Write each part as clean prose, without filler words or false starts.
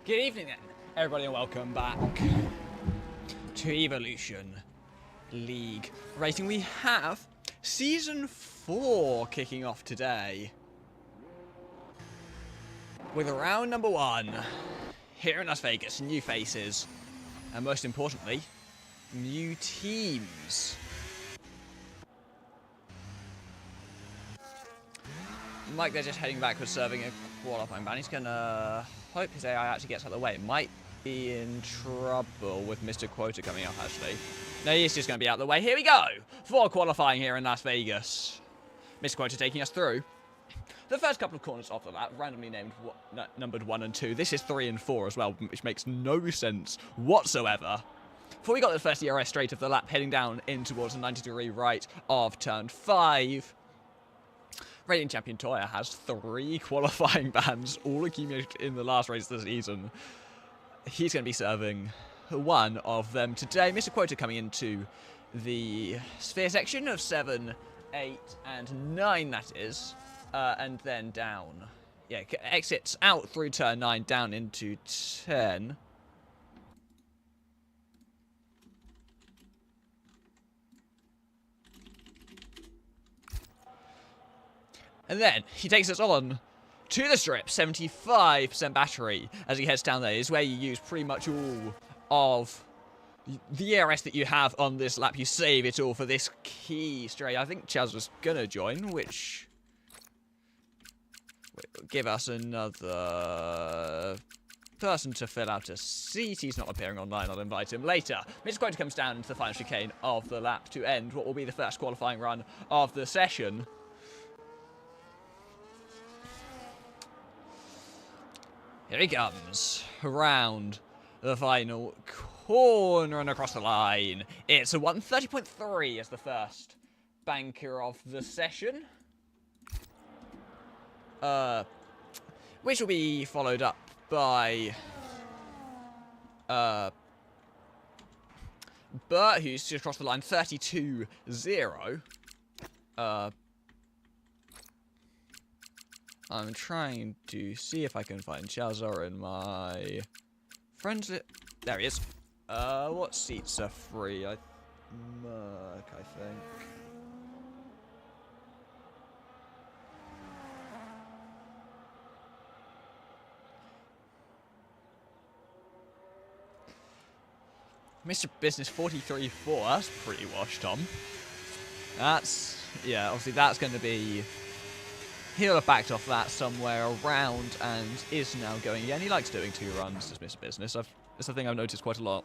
Good evening then, everybody, and welcome back to Evolution League Racing. We have Season 4 kicking off today with round number 1 here in Las Vegas. New faces, and most importantly, new teams. Mike, they're just heading backwards, serving a qualifying ban. He's gonna hope his AI actually gets out of the way. Might be in trouble with Mr. Quota coming up, actually. No, he's just going to be out of the way. Here we go for qualifying here in Las Vegas. Mr. Quota taking us through the first couple of corners of the lap, randomly named numbered 1 and 2. This is 3 and 4 as well, which makes no sense whatsoever. Before we got the first ERS straight of the lap, heading down in towards the 90-degree right of turn 5. Radiant Champion Toya has 3 qualifying bans, all accumulated in the last race of the season. He's going to be serving one of them today. Mr. Quota coming into the sphere section of 7, 8, and 9, that is. And then down. Yeah, exits out through turn 9, down into 10. And then he takes us on to the strip, 75% battery as he heads down there. Is where you use pretty much all of the ERS that you have on this lap. You save it all for this key straight. I think Chaz was going to join, which will give us another person to fill out a seat. He's not appearing online. I'll invite him later. Mr. Quota comes down into the final chicane of the lap to end what will be the first qualifying run of the session. Here he comes, around the final corner and across the line. It's a 130.3 as the first banker of the session. Which will be followed up by Bert, who's just across the line, 32.0. I'm trying to see if I can find Chazar in my friends list. There he is. What seats are free? Merc, I think. Mr. Business 43.4. That's pretty washed, Tom. That's, yeah, obviously that's going to be... He'll have backed off that somewhere around and is now going again. He likes doing 2 runs as Mr. Business. It's a thing I've noticed quite a lot.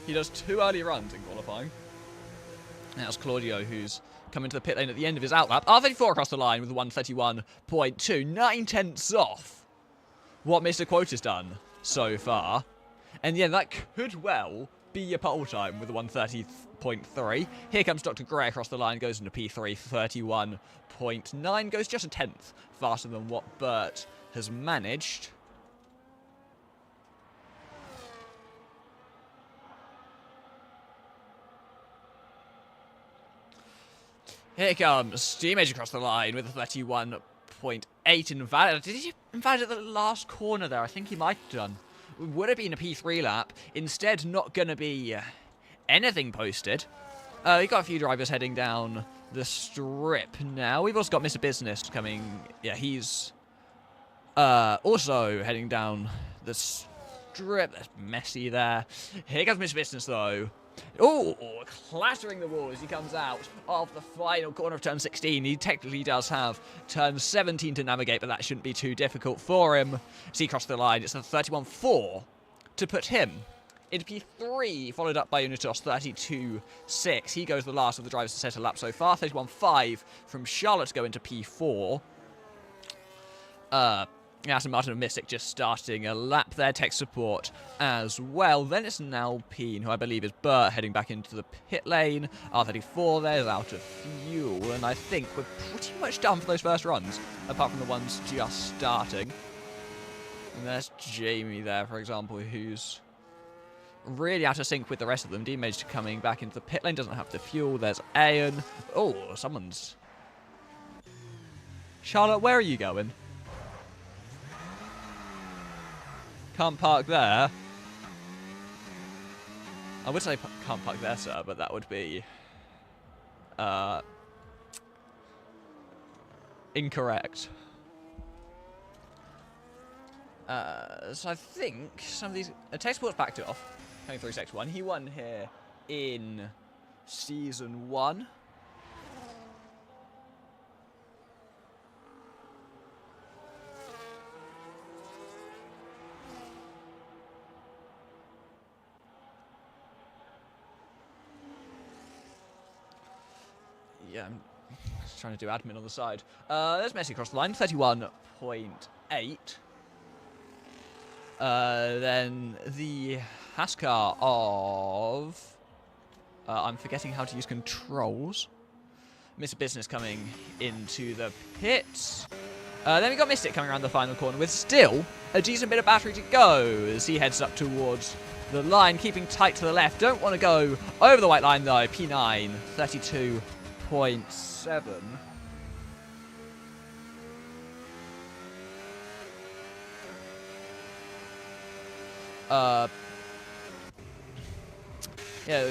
He does 2 early runs in qualifying. And that's Claudio, who's coming to the pit lane at the end of his outlap. R34 across the line with a 131.2. 9/10 off what Mr. Quota's done so far. And yeah, that could well be your pole time with a 130.3. Here comes Dr. Gray across the line, goes into P3, 31.9, goes just a 10th faster than what Bert has managed. Here comes Steam Age across the line with a 31.8 invalid. Did he invalid at the last corner there? I think he might have done. Would have been a P3 lap. Instead, not going to be anything posted. We've got a few drivers heading down the strip now. We've also got Mr. Business coming. Yeah, he's also heading down the strip. That's messy there. Here comes Mr. Business, though. Oh, clattering the wall as he comes out of the final corner of turn 16. He technically does have turn 17 to navigate, but that shouldn't be too difficult for him. As he crosses the line, it's a 31.4 to put him into P3, followed up by Unitos, 32.6. He goes the last of the drivers to set a lap so far. 31.5 from Charlotte to go into P4. Aston Martin and Mystic just starting a lap there. Tech support as well. Then it's now Alpine, who I believe is Bert, heading back into the pit lane. R34 there is out of fuel. And I think we're pretty much done for those first runs, apart from the ones just starting. And there's Jamie there, for example, who's really out of sync with the rest of them. D-Mage coming back into the pit lane, doesn't have the fuel. There's Ayan. Oh, someone's... Charlotte, where are you going? can't park there. I would say can't park there, sir, but that would be incorrect. So I think some of these... Textport's backed it off, coming through Sector 1. He won here in Season 1. Yeah, I'm just trying to do admin on the side. There's Messi across the line, 31.8. Then the Haskar of... I'm forgetting how to use controls. Mr. Business coming into the pits. Then we got Mystic coming around the final corner with still a decent bit of battery to go as he heads up towards the line, keeping tight to the left. Don't want to go over the white line though. P9, 32.7. Yeah,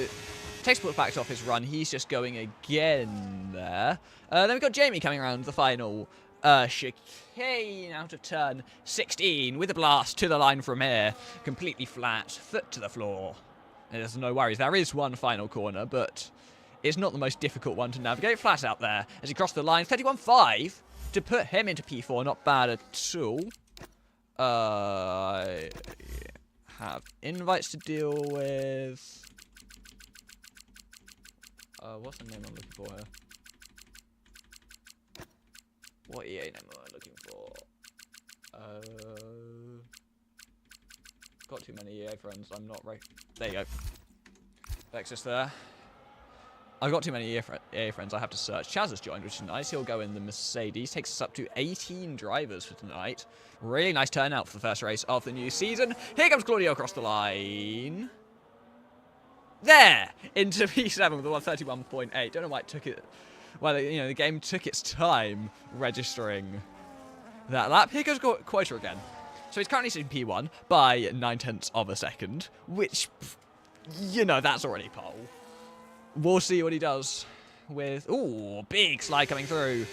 Textport backed off his run. He's just going again there. Then we've got Jamie coming around the final chicane out of turn 16 with a blast to the line from here. Completely flat, foot to the floor. There's no worries. There is one final corner, but it's not the most difficult one to navigate. Flat out there as he crossed the line. 31.5 to put him into P4. Not bad at all. I have invites to deal with. What's the name I'm looking for here? What EA name am I looking for? Got too many EA friends. I'm not right. There you go. Vexus there. I've got too many EA friends. I have to search. Chaz has joined, which is nice. He'll go in the Mercedes. Takes us up to 18 drivers for tonight. Really nice turnout for the first race of the new season. Here comes Claudio across the line. There! Into P7 with a 131.8. Don't know why it took it... Well, you know, the game took its time registering that lap. Here goes Quota again. So he's currently sitting P1 by 9/10 of a second, which, you know, that's already pole. We'll see what he does with... Ooh, big slide coming through.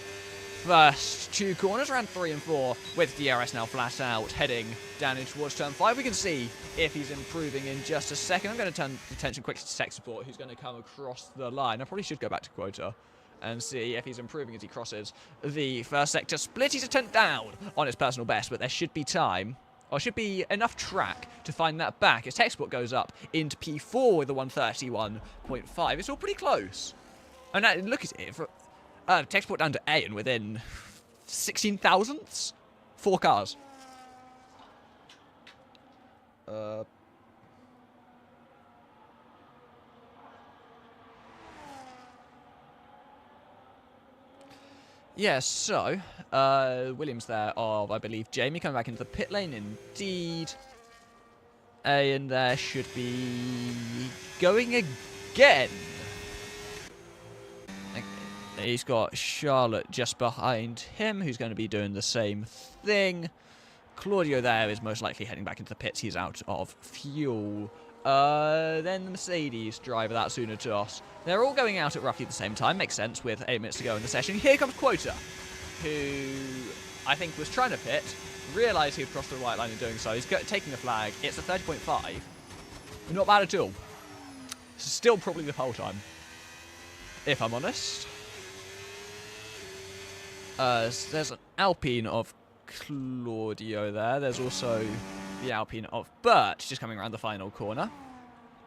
First two corners, around 3 and 4, with DRS now flat out, heading down in towards turn 5. We can see if he's improving in just a second. I'm going to turn attention quick to Tech Support, who's going to come across the line. I probably should go back to Quota and see if he's improving as he crosses the first sector split. He's a 10th down on his personal best, but there should be time, or should be enough track to find that back as Tech Support goes up into P4 with a 131.5. It's all pretty close. And now, look at it. Tech Support down to A and within 16 thousandths? 4 cars. Yeah, so, Williams there of, I believe, Jamie coming back into the pit lane, indeed. A and there should be going again. He's got Charlotte just behind him, who's going to be doing the same thing. Claudio there is most likely heading back into the pits. He's out of fuel. Then the Mercedes driver, that's Unitos. They're all going out at roughly the same time. Makes sense with 8 minutes to go in the session. Here comes Quota, who I think was trying to pit, realised he'd crossed the white line in doing so. He's taking the flag. It's a 30.5. Not bad at all. Still probably the pole time, if I'm honest. There's an Alpine of Claudio there. There's also the Alpine of Bert just coming around the final corner.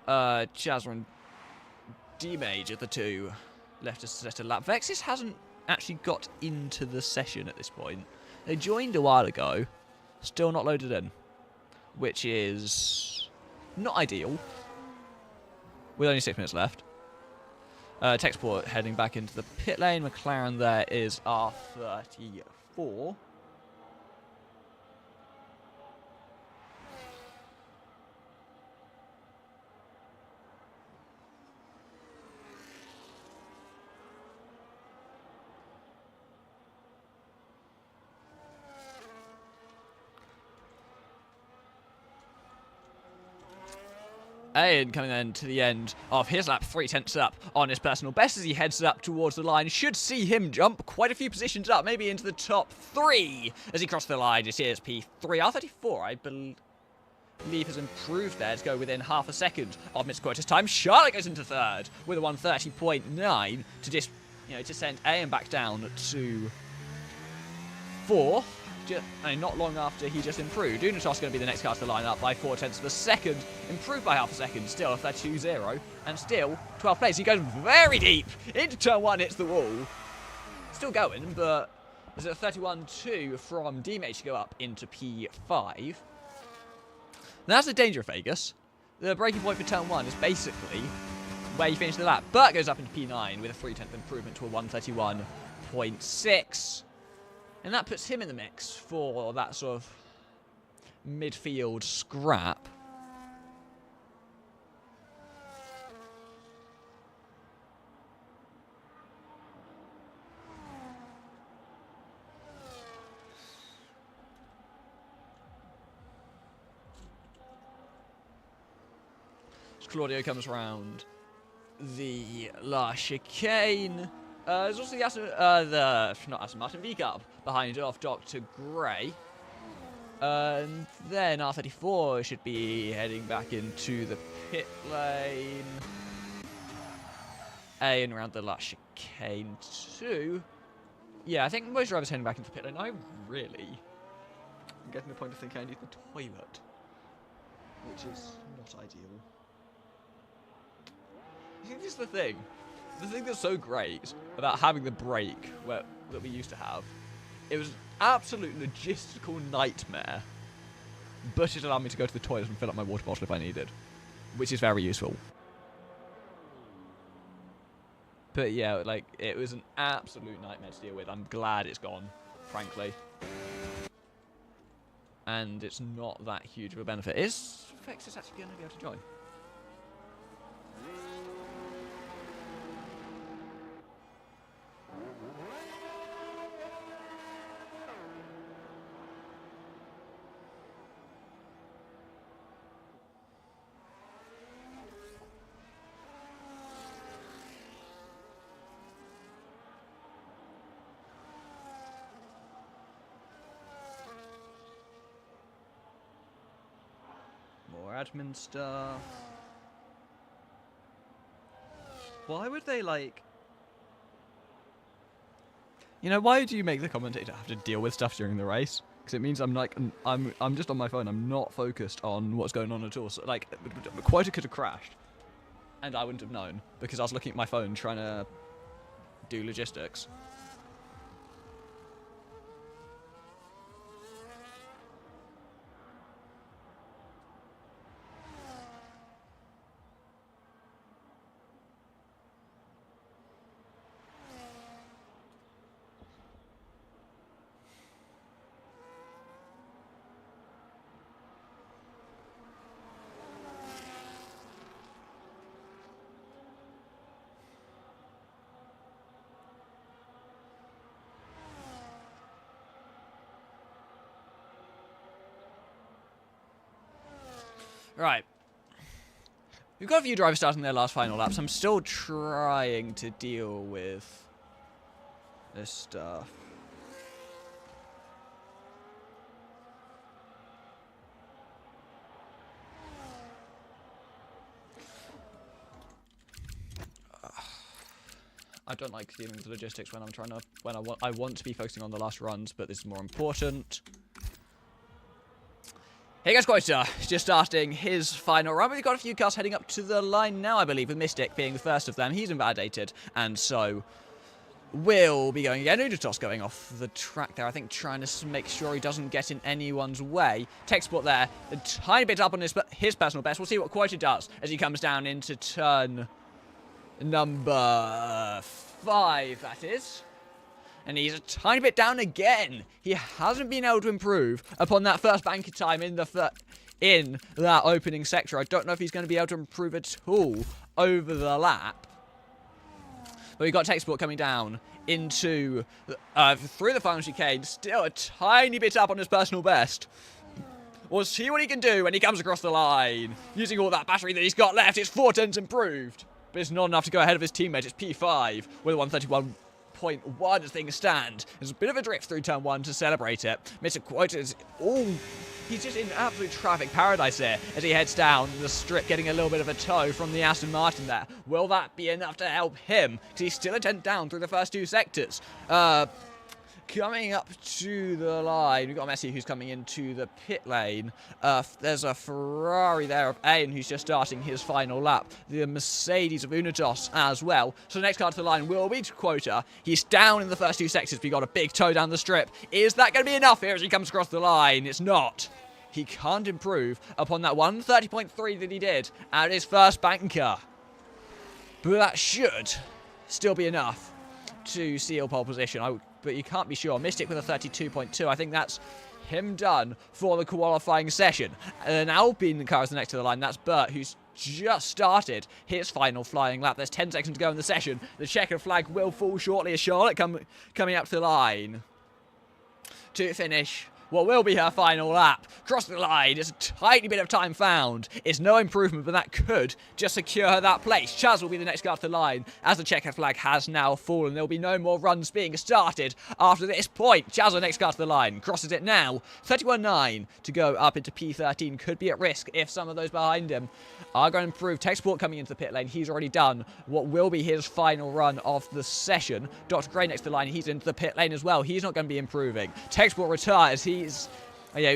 Chazra and D-Mage are the two left to set a lap. Vexus hasn't actually got into the session at this point. They joined a while ago. Still not loaded in, which is not ideal. With only 6 minutes left. Tech Support heading back into the pit lane. McLaren there is R34. Ian coming then to the end of his lap, 3/10 up on his personal best as he heads up towards the line. Should see him jump quite a few positions up, maybe into the top 3 as he crosses the line. This is P3. R34, I believe, has improved there to go within half a second of Mr. Quota's time. Charlotte goes into 3rd with a 1:30.9 to just, to send Ian back down to 4th. Not long after he just improved. Unitos going to be the next car to the line up by 0.4 of a second. Improved by half a second. Still, if that's 2-0. And still, 12th place. He goes very deep into turn 1, hits the wall. Still going, but there's a 31.2 from D-Mate to go up into P5. Now, that's the danger of Vegas. The breaking point for turn 1 is basically where you finish the lap. Burt goes up into P9 with a 0.3 improvement to a 1:31.6. And that puts him in the mix for that sort of midfield scrap. As Claudio comes round the last chicane. There's also the Aston Martin V-Cup behind off Dr. Gray. And then R34 should be heading back into the pit lane. And around the last chicane too. Yeah, I think most drivers heading back into the pit lane. I'm getting to the point of thinking I need the toilet, which is not ideal. I think this is the thing. The thing that's so great about having the break that we used to have, it was an absolute logistical nightmare, but it allowed me to go to the toilet and fill up my water bottle if I needed, which is very useful. But yeah, it was an absolute nightmare to deal with. I'm glad it's gone, frankly. And it's not that huge of a benefit. Is Vexus actually going to be able to join? More admin stuff. Why would they why do you make the commentator have to deal with stuff during the race? Because it means I'm just on my phone. I'm not focused on what's going on at all. So Quota could have crashed, and I wouldn't have known because I was looking at my phone trying to do logistics. Right. We've got a few drivers starting their last final laps. I'm still trying to deal with this stuff. I don't like dealing with logistics when I want to be focusing on the last runs, but this is more important. Here goes Quota, just starting his final run. We've got a few cars heading up to the line now, I believe, with Mystic being the first of them. He's invalidated, and so will be going again. Uditos going off the track there, I think, trying to make sure he doesn't get in anyone's way. Tech Sport there, a tiny bit up on his personal best. We'll see what Quota does as he comes down into turn number 5, that is. And he's a tiny bit down again. He hasn't been able to improve upon that first banker time in that opening sector. I don't know if he's going to be able to improve at all over the lap. But we've got Tech Sport coming down into through the final chicane. Still a tiny bit up on his personal best. We'll see what he can do when he comes across the line. Using all that battery that he's got left, it's 4 tenths improved. But it's not enough to go ahead of his teammate. It's P5 with 131.1 as things stand. There's a bit of a drift through turn 1 to celebrate it. Mr. Quota is he's just in absolute traffic paradise here as he heads down the strip, getting a little bit of a tow from the Aston Martin there. Will that be enough to help him? Because he's still a 10th down through the first 2 sectors. Coming up to the line, we've got Messi who's coming into the pit lane. There's a Ferrari there of Ayan who's just starting his final lap. The Mercedes of Unitos as well. So the next car to the line will be Quota. He's down in the first 2 sectors, but he got a big tow down the strip. Is that going to be enough here as he comes across the line? It's not. He can't improve upon that 130.3 that he did at his first banker. But that should still be enough to seal pole position. But you can't be sure. Mystic with a 32.2. I think that's him done for the qualifying session. And Alpine car is the next to the line. That's Burt, who's just started his final flying lap. There's 10 seconds to go in the session. The checkered flag will fall shortly as Charlotte coming up to the line to finish what will be her final lap. Cross the line. It's a tiny bit of time found. It's no improvement, but that could just secure her that place. Chaz will be the next car to the line as the checkered flag has now fallen. There will be no more runs being started after this point. Chaz, the next car to the line, crosses it now. 31.9 to go up into P13. Could be at risk if some of those behind him are going to improve. Techsport coming into the pit lane. He's already done what will be his final run of the session. Dr. Gray next to the line. He's into the pit lane as well. He's not going to be improving. Techsport retires. He's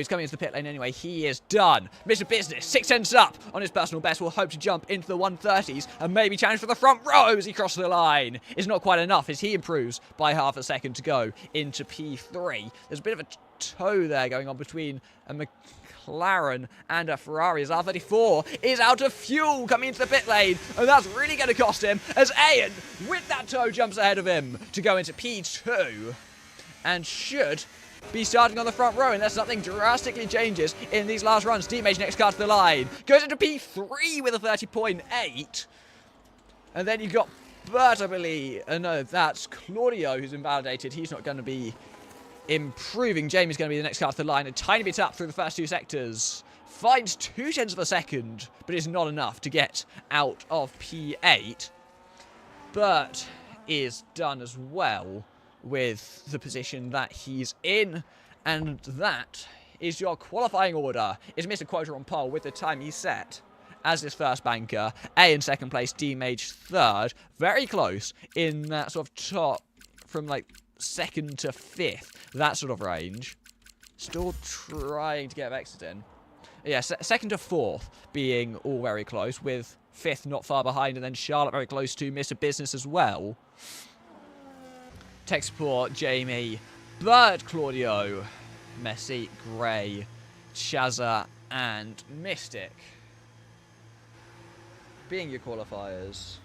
coming into the pit lane anyway. He is done. Mr. Business, 6 tenths up on his personal best. Will hope to jump into the 130s and maybe challenge for the front row as he crosses the line. It's not quite enough as he improves by half a second to go into P3. There's a bit of a tow there going on between a McLaren and a Ferrari as R34 is out of fuel coming into the pit lane, and that's really going to cost him as Ayan, with that tow, jumps ahead of him to go into P2 and should be starting on the front row unless something drastically changes in these last runs. Deepmage next car to the line. Goes into P3 with a 30.8. And then you've got Bert, I believe. No, that's Claudio who's invalidated. He's not going to be improving. Jamie's going to be the next car to the line. A tiny bit up through the first 2 sectors. Finds 2 tenths of a second, but is not enough to get out of P8. Bert is done as well with the position that he's in, and that is your qualifying order. It's Mr. Quota on pole with the time he set as his first banker. A in second place, D-Mage third. Very close in that sort of top from like 2nd to 5th, that sort of range. Still trying to get exit in. Yeah, 2nd to 4th being all very close, with 5th not far behind, and then Charlotte very close to Mr. Business as well. Tech support, Jamie, Bird, Claudio, Messi, Gray, Shazza, and Mystic being your qualifiers.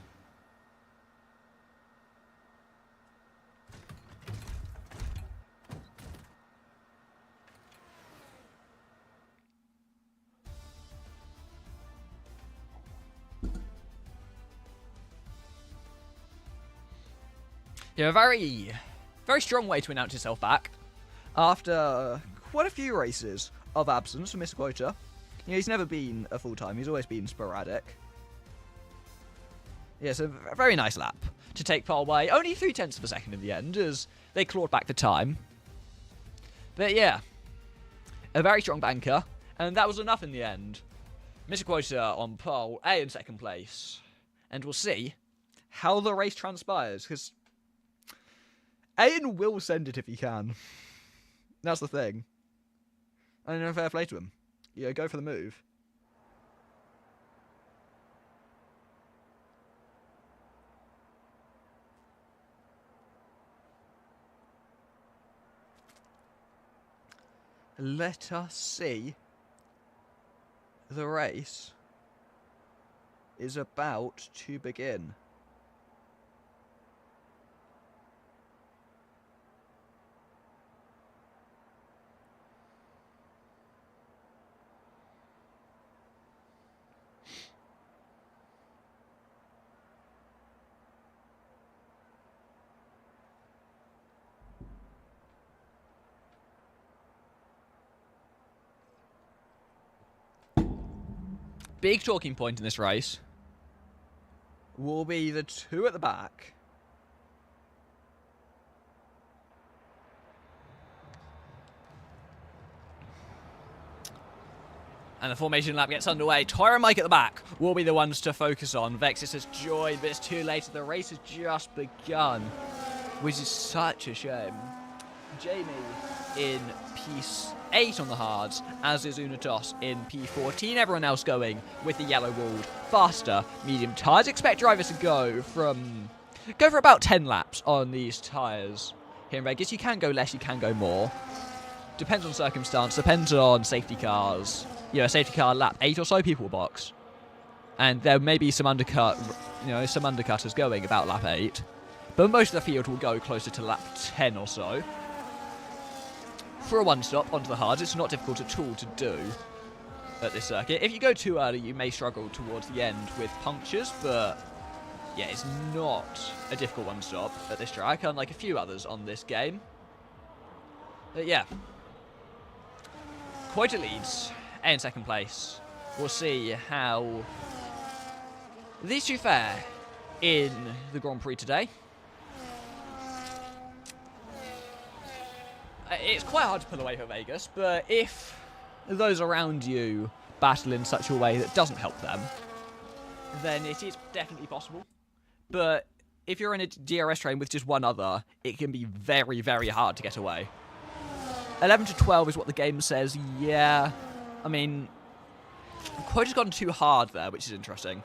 Yeah, a very strong way to announce yourself back after quite a few races of absence from Mr. Quota. You know, he's never been a full-time, he's always been sporadic. Yeah, so a very nice lap to take pole by only 3 tenths of a second in the end as they clawed back the time. But yeah, a very strong banker, and that was enough in the end. Mr. Quota on pole, A in second place, and we'll see how the race transpires, because Ayan will send it if he can. That's the thing. I don't know, fair play to him. Yeah, go for the move. Let us see. The race is about to begin. big talking point in this race will be the two at the back. And the formation lap gets underway. Tyre and Mike at the back will be the ones to focus on. Vexus has joined, but it's too late. The race has just begun, which is such a shame. Jamie in P8 on the hards, as is Unatos in P14. Everyone else going with the yellow walled, faster medium tyres. Expect drivers to go for about 10 laps on these tyres here in Vegas. You can go less, you can go more. Depends on circumstance, depends on safety cars. You know, a safety car lap 8 or so people will box. And there may be some some undercutters going about lap 8. But most of the field will go closer to lap 10 or so. For a one-stop onto the hards, it's not difficult at all to do at this circuit. If you go too early, you may struggle towards the end with punctures, but yeah, it's not a difficult one-stop at this track, unlike a few others on this game. But yeah. Quite a leads in second place. We'll see how these two fare in the Grand Prix today. It's quite hard to pull away for Vegas, but if those around you battle in such a way that doesn't help them, then it is definitely possible. But if you're in a DRS train with just one other, it can be very, very hard to get away. 11 to 12 is what the game says. Yeah, I mean, Quota's gone too hard there, which is interesting.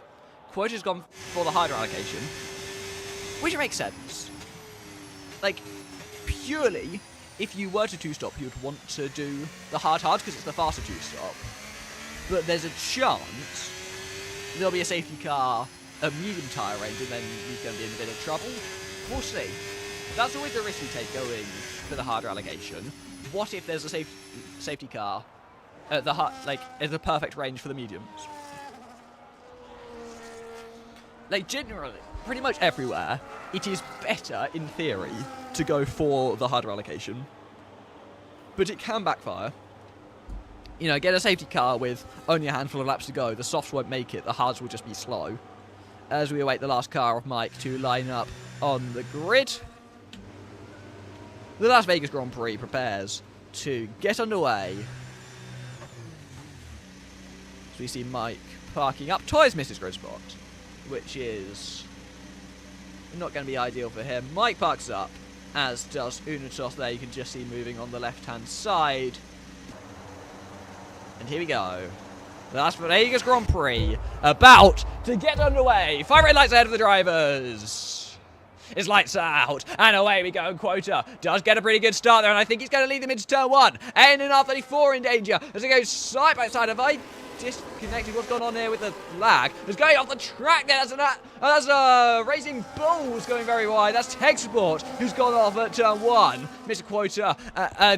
Quota's gone for the harder allocation, which makes sense. Like, purely, if you were to two-stop, you'd want to do the hard because it's the faster two-stop. But there's a chance there'll be a safety car, a medium tyre range, and then he's going to be in a bit of trouble. We'll see. That's always the risk you take going for the harder allocation. What if there's a safety car at the perfect range for the mediums? Like, generally, pretty much everywhere, it is better, in theory, to go for the harder allocation. But it can backfire. You know, get a safety car with only a handful of laps to go. The softs won't make it. The hards will just be slow. As we await the last car of Mike to line up on the grid. The Las Vegas Grand Prix prepares to get underway. So we see Mike parking up. Toys misses grid spot, which is not going to be ideal for him. Mike parks up, as does Unatos there. You can just see moving on the left-hand side. And here we go. The Las Vegas Grand Prix about to get underway. 5 red lights ahead of the drivers. It's lights out, and away we go. Quota does get a pretty good start there, and I think he's going to lead them into turn 1. And in R34 in danger as it goes side by side. Have I disconnected what's going on here with the lag? It's going off the track there. That's Racing Bulls going very wide. That's Tech Sport who's gone off at turn 1. Mr. Quota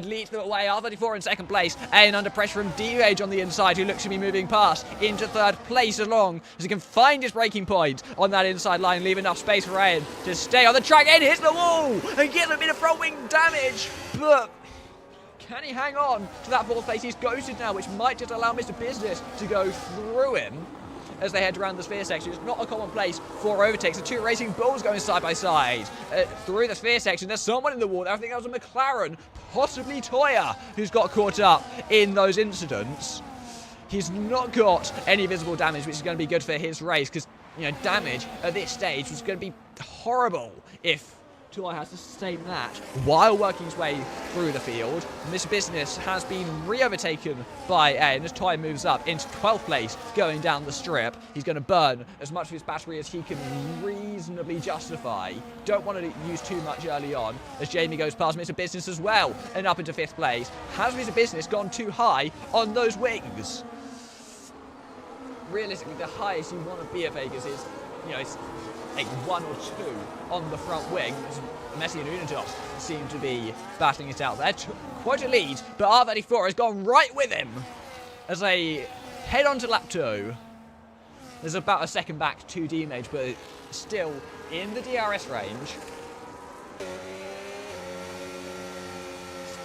leads them away. R34 in second place, and under pressure from D-Rage on the inside, who looks to be moving past into third place as long as he can find his braking point on that inside line, leave enough space for Ryan to stay on the track and hits the wall and gets a bit of front wing damage. But can he hang on to that fourth place? He's ghosted now, which might just allow Mr. Business to go through him as they head around the sphere section. It's not a common place for overtakes. The two Racing Bulls going side by side through the sphere section. There's someone in the wall there. I think that was a McLaren, possibly Toya, who's got caught up in those incidents. He's not got any visible damage, which is going to be good for his race, because, you know, damage at this stage was going to be horrible if Toy has to sustain that while working his way through the field. Mr. Business has been re-overtaken by A, and as Toy moves up into 12th place going down the strip, he's going to burn as much of his battery as he can reasonably justify. Don't want to use too much early on as Jamie goes past Mr. Business as well and up into 5th place. Has Mr. Business gone too high on those wings? Realistically, the highest you want to be at Vegas is, you know, it's like 1 or 2 on the front wing. Messi and Unatos seem to be battling it out there. Quite a lead, but R34 has gone right with him as they head on to lap 2. There's about a second back to D-Mage, but still in the DRS range.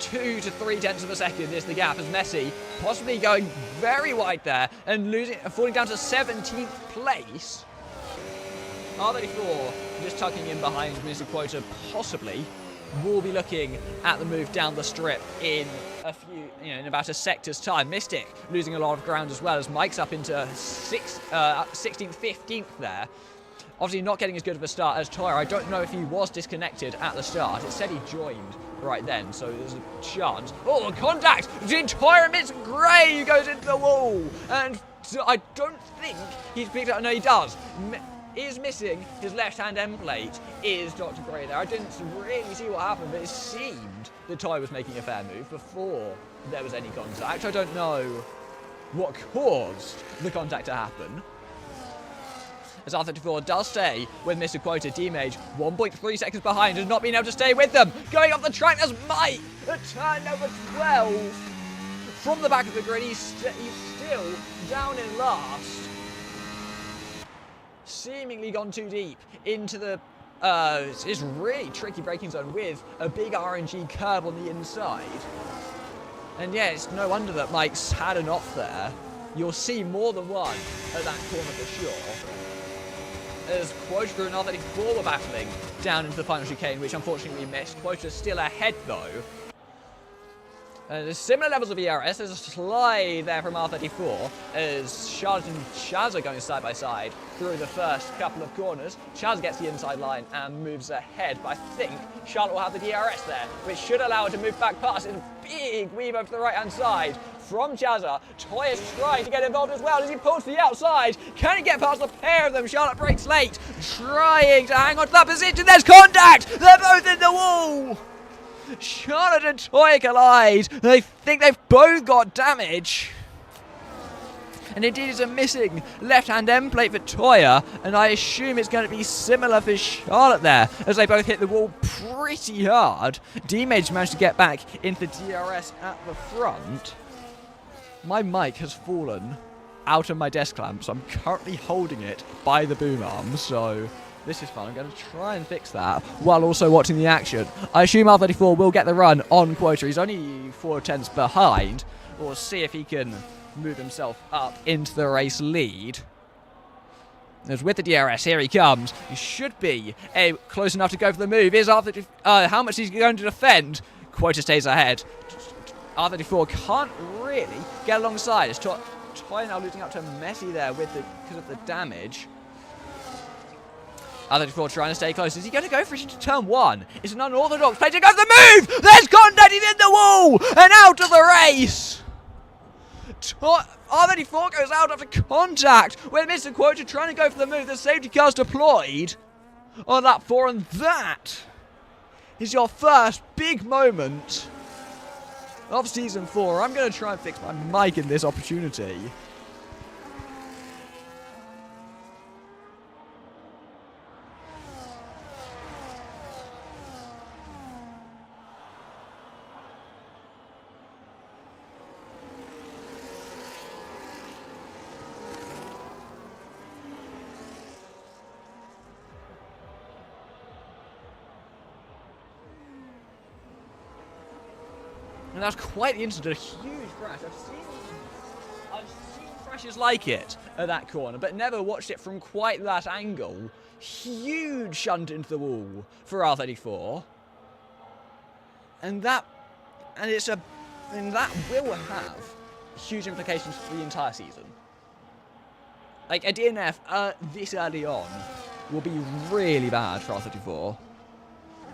2 to 3 tenths of a second is the gap, as Messi possibly going very wide there and falling down to 17th place. R34 just tucking in behind Mr. Quota, possibly will be looking at the move down the strip in in about a sector's time. Mystic losing a lot of ground as well, as Mike's up into 16th, 15th there. Obviously not getting as good of a start as Toya. I don't know if he was disconnected at the start. It said he joined right then, so there's a chance. Oh, contact between Toya and Mr. Gray, who goes into the wall. And I don't think he's picked up. No, he does. Is missing his left-hand end plate is Dr. Gray there. I didn't really see what happened, but it seemed that Toya was making a fair move before there was any contact. I don't know what caused the contact to happen. As R34 does stay with Mr. Quota, D-Mage 1.3 seconds behind and not being able to stay with them. Going off the track, there's Mike at turn number 12. From the back of the grid, he's still down in last. Seemingly gone too deep into the it's really tricky braking zone with a big RNG curb on the inside. And yeah, it's no wonder that Mike's had an off there. You'll see more than one at that corner for sure. As Quota and R34 were battling down into the final chicane, which unfortunately we missed. Quota's still ahead though. There's similar levels of ERS. There's a slide there from R34 as Charlotte and Chaz are going side by side through the first couple of corners. Chaz gets the inside line and moves ahead, but I think Charlotte will have the DRS there, which should allow her to move back past. It's a big weave over to the right-hand side from Chazza. Toya's trying to get involved as well as he pulls to the outside. Can he get past the pair of them? Charlotte breaks late, trying to hang on to that position. There's contact! They're both in the wall! Charlotte and Toya collide. They think they've both got damage. And indeed it's a missing left-hand end plate for Toya, and I assume it's going to be similar for Charlotte there, as they both hit the wall pretty hard. D-Mage managed to get back into DRS at the front. My mic has fallen out of my desk clamp, so I'm currently holding it by the boom arm, so this is fun. I'm going to try and fix that while also watching the action. I assume R34 will get the run on Quota. He's only 4 tenths behind. We'll see if he can move himself up into the race lead. As with the DRS, here he comes. He should be close enough to go for the move. Is R34, how much he's going to defend? Quota stays ahead. R34 can't really get alongside. It's Toya now losing out to Messi there because of the damage. R34 trying to stay close. Is he going to go for it into turn 1? It's an unorthodox play to go for the move! There's contact! He's in the wall! And out of the race! R34 goes out after contact with Mr. Quota trying to go for the move. The safety car's deployed on lap 4, and that is your first big moment of Season 4. I'm going to try and fix my mic in this opportunity. And that's quite the incident, a huge crash. I've seen crashes like it at that corner, but never watched it from quite that angle. Huge shunt into the wall for R34. And that will have huge implications for the entire season. Like, a DNF this early on will be really bad for R34.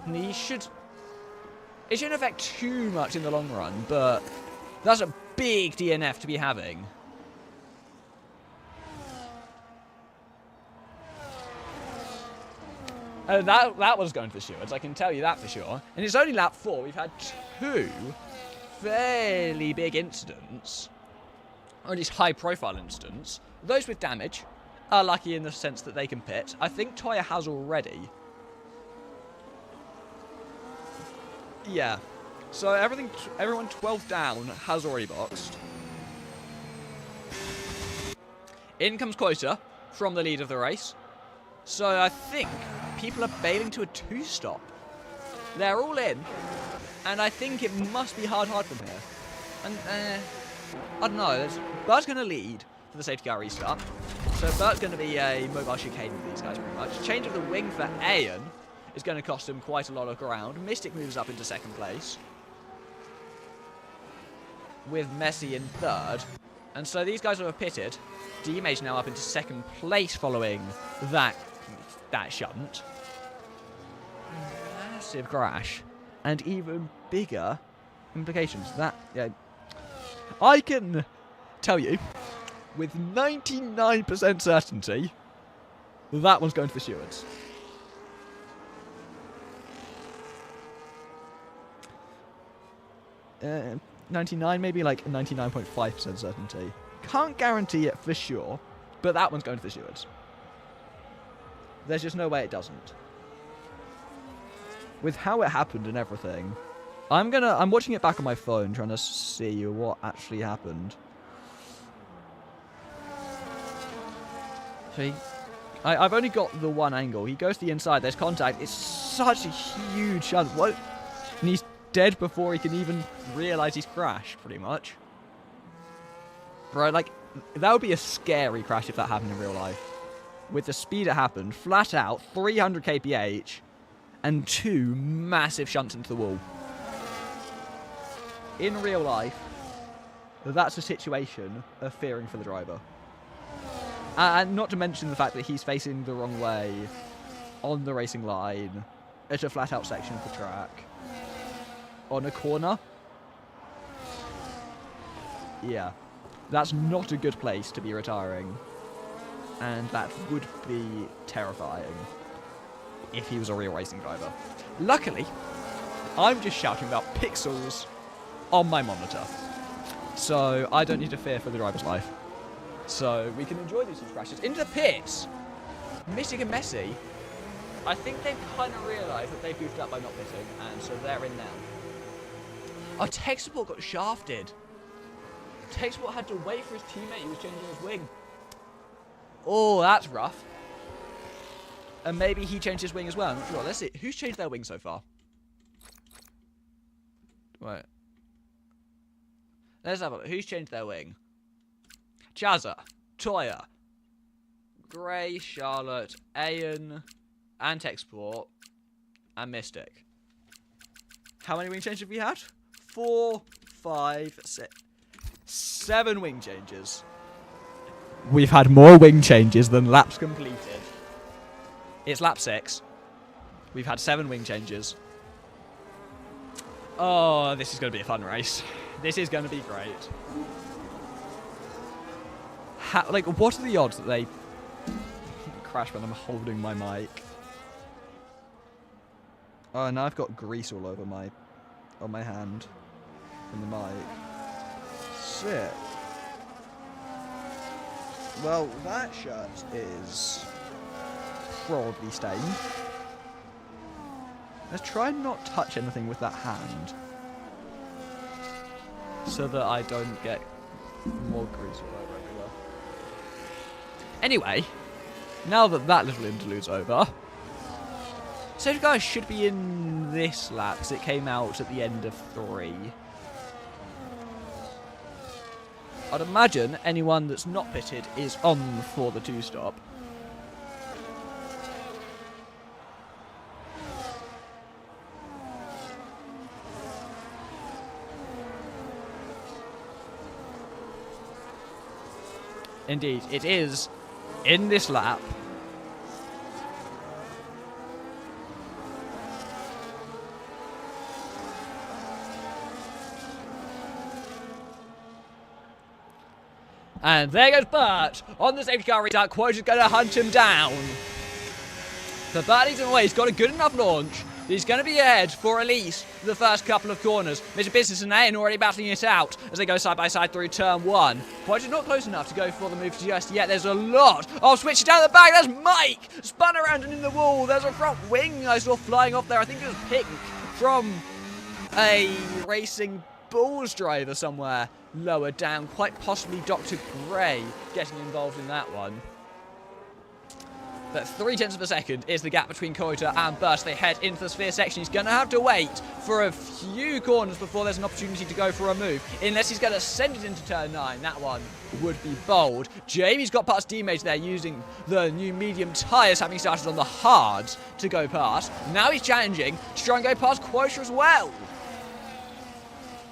And it shouldn't affect too much in the long run, but that's a big DNF to be having. That was going for Stewards, I can tell you that for sure. And it's only lap 4. We've had 2 fairly big incidents, or at least high-profile incidents. Those with damage are lucky in the sense that they can pit. I think Toya has already. Yeah, so everyone 12 down has already boxed. In comes Quota from the lead of the race. So I think people are bailing to a 2-stop. They're all in. And I think it must be hard from here. And, I don't know. Bert's going to lead for the safety car restart. So Bert's going to be a mobile chicane with these guys pretty much. Change of the wing for Ayan is going to cost him quite a lot of ground. Mystic moves up into second place, with Messi in third. And so these guys are pitted. D-Mage now up into second place following that shunt. Massive crash. And even bigger implications. I can tell you with 99% certainty that one's going to the stewards. 99, maybe like 99.5% certainty. Can't guarantee it for sure, but that one's going to the stewards. There's just no way it doesn't. With how it happened and everything, I'm watching it back on my phone, trying to see what actually happened. See, I've only got the one angle. He goes to the inside, there's contact. It's such a huge chance. What? And he's dead before he can even realise he's crashed, pretty much. Bro, like, that would be a scary crash if that happened in real life. With the speed it happened, flat out, 300 kph, and 2 massive shunts into the wall. In real life, that's a situation of fearing for the driver. And not to mention the fact that he's facing the wrong way on the racing line at a flat out section of the track. On a corner. Yeah. That's not a good place to be retiring. And that would be terrifying if he was a real racing driver. Luckily, I'm just shouting about pixels on my monitor. So I don't need to fear for the driver's life. So we can enjoy these huge crashes. Into the pits! Mystic and Messi, I think they've kind of realised that they goofed up by not pitting, and so they're in now. Oh, Tech Support got shafted. Tech Support had to wait for his teammate who was changing his wing. Oh, that's rough. And maybe he changed his wing as well. I'm not sure. Let's see. Who's changed their wing so far? Right. Let's have a look. Who's changed their wing? Chazza, Toya, Grey, Charlotte, Ayan, and Tech Support, and Mystic. How many wing changes have we had? 4, 5, 6, 7 wing changes. We've had more wing changes than laps completed. It's lap 6. We've had 7 wing changes. Oh, this is going to be a fun race. This is going to be great. Like, what are the odds that they crash when I'm holding my mic? Oh, now I've got grease all over on my hand from the mic. Sick. Well, that shirt is probably stained. Let's try and not touch anything with that hand, so that I don't get more grease all over everywhere. Anyway, now that that little interlude's over, safety car should be in this lap, because it came out at the end of 3. I'd imagine anyone that's not pitted is on for the 2-stop. Indeed, it is in this lap. And there goes Bert on the safety car restart. Quota's going to hunt him down. The Bertie's in the way. He's got a good enough launch. He's going to be ahead for at least the first couple of corners. Mr. Business and Ayan already battling it out as they go side by side through turn 1. Quota's not close enough to go for the move just yet. There's a lot. Oh, switch down the back. There's Mike. Spun around and in the wall. There's a front wing I saw flying off there. I think it was pink from a Racing Bulls driver somewhere lower down. Quite possibly Dr. Grey getting involved in that one. But 0.3 of a second is the gap between Quota and Burst. They head into the sphere section. He's going to have to wait for a few corners before there's an opportunity to go for a move. Unless he's going to send it into turn 9. That one would be bold. Jamie's got past D-Mage there using the new medium tyres, having started on the hards to go past. Now he's challenging to try and go past Quota as well.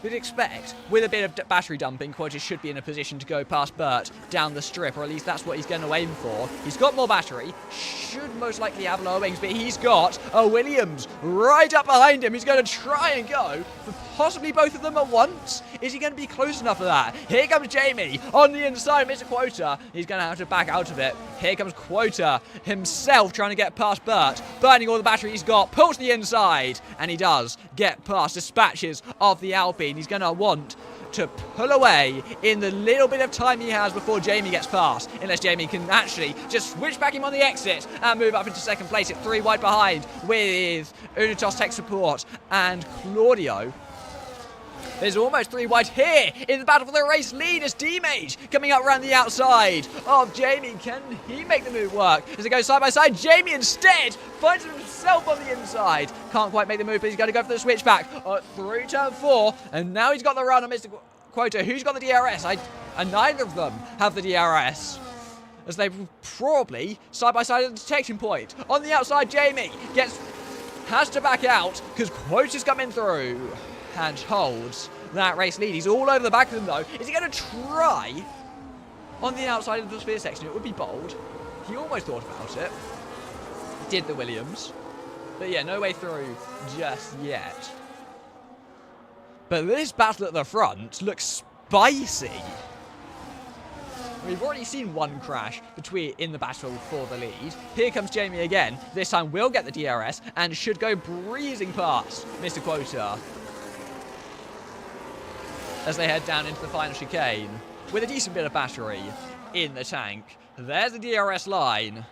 We'd expect, with a bit of battery dumping, Quota should be in a position to go past Burt down the strip, or at least that's what he's going to aim for. He's got more battery, should most likely have lower wings, but he's got a Williams right up behind him. He's going to try and go for possibly both of them at once. Is he going to be close enough for that? Here comes Jamie on the inside, Mr. Quota. He's going to have to back out of it. Here comes Quota himself trying to get past Burt, burning all the battery he's got, pulls to the inside, and he does get past dispatches of the Alpine. He's going to want to pull away in the little bit of time he has before Jamie gets past, unless Jamie can actually just switch back him on the exit and move up into second place at 3 wide behind with Unitos tech support and Claudio. There's almost 3 wide here in the battle for the race lead as D-Mage coming up around the outside of Jamie. Can he make the move work? As it goes side by side, Jamie instead finds himself on the inside. Can't quite make the move, but he's going to go for the switchback through turn 4. And now he's got the run on Mr. Quota. Who's got the DRS? And neither of them have the DRS, as they probably side by side at the detection point. On the outside, Jamie has to back out because Quota's coming through and holds that race lead. He's all over the back of them though. Is he going to try on the outside of the sphere section? It would be bold. He almost thought about it. Did the Williams. But yeah, no way through just yet. But this battle at the front looks spicy. We've already seen one crash in the battle for the lead. Here comes Jamie again. This time will get the DRS and should go breezing past Mr. Quota as they head down into the final chicane with a decent bit of battery in the tank. There's the DRS line.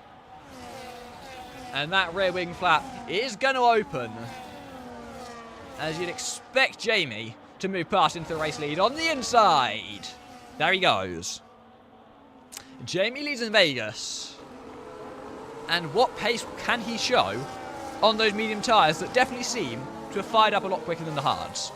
And that rear wing flap is going to open, as you'd expect Jamie to move past into the race lead on the inside. There he goes. Jamie leads in Vegas. And what pace can he show on those medium tyres that definitely seem to have fired up a lot quicker than the hards?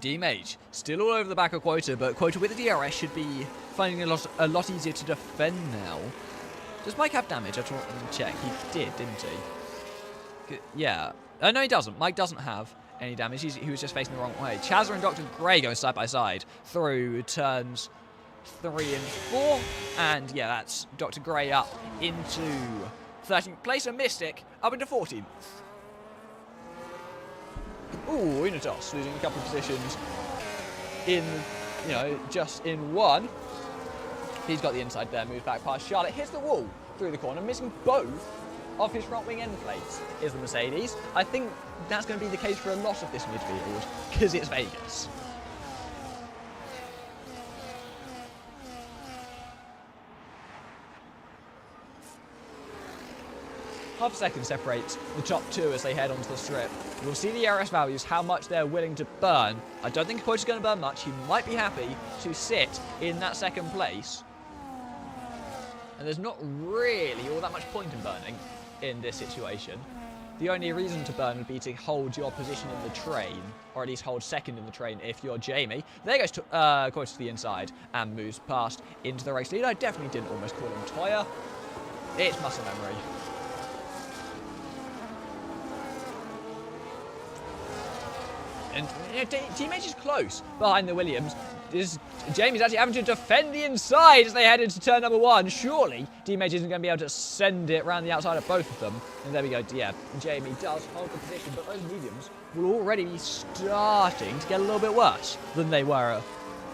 D-Mage still all over the back of Quota, but Quota with the DRS should be finding it a lot easier to defend now. Does Mike have damage? I just want to check. He did, didn't he? Yeah. No, he doesn't. Mike doesn't have any damage. He was just facing the wrong way. Chazza and Dr. Grey going side by side through turns 3 and 4. And yeah, that's Dr. Grey up into 13th place and Mystic up into 14th. Ooh, Unitos losing a couple of positions in, just in one. He's got the inside there, moves back past Charlotte, hits the wall through the corner, missing both of his front wing end plates is the Mercedes. I think that's going to be the case for a lot of this midfield because it's Vegas. Half a second separates the top 2 as they head onto the strip. We'll see the RS values, how much they're willing to burn. I don't think Quota's going to burn much. He might be happy to sit in that second place. And there's not really all that much point in burning in this situation. The only reason to burn would be to hold your position in the train, or at least hold second in the train if you're Jamie. There goes Quota to the inside and moves past into the race lead. I definitely didn't almost call him Toya. It's muscle memory. And D-Mage is close behind the Williams. Jamie's actually having to defend the inside as they head into turn number 1. Surely D-Mage isn't going to be able to send it around the outside of both of them. And there we go. Yeah, Jamie does hold the position, but those mediums will already be starting to get a little bit worse than they were